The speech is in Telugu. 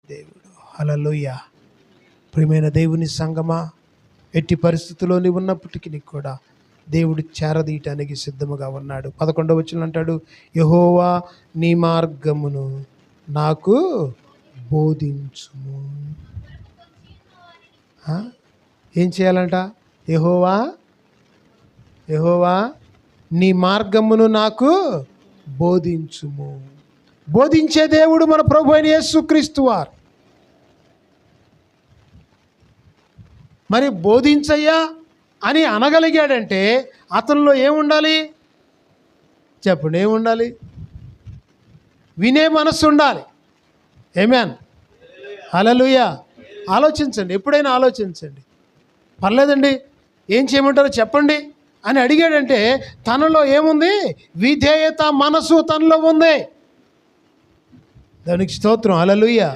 దేవుడు. హల్లెలూయా. ప్రియమైన దేవుని సంగమా, ఎట్టి పరిస్థితుల్లో నీవు ఉన్నప్పటికీ కూడా దేవుడు చేరదీయటానికి సిద్ధముగా ఉన్నాడు. 11వ వచనం అంటాడు, యెహోవా నీ మార్గమును నాకు బోధించుము. ఏం చేయాలంట? యెహోవా నీ మార్గమును నాకు బోధించుము. బోధించే దేవుడు మన ప్రభు అయిన యేసుక్రీస్తు వారు. మరి బోధించయ్యా అని అనగలిగాడంటే అతనిలో ఏముండాలి చెప్పండి? ఏముండాలి? వినే మనస్సు ఉండాలి. ఆమేన్. హల్లెలూయా. ఆలోచించండి, ఎప్పుడైనా ఆలోచించండి. పర్లేదండి, ఏం చేయమంటారో చెప్పండి అని అడిగాడంటే తనలో ఏముంది? విధేయత మనసు తనలో ఉంది. దానికి స్తోత్రం. హల్లెలూయా.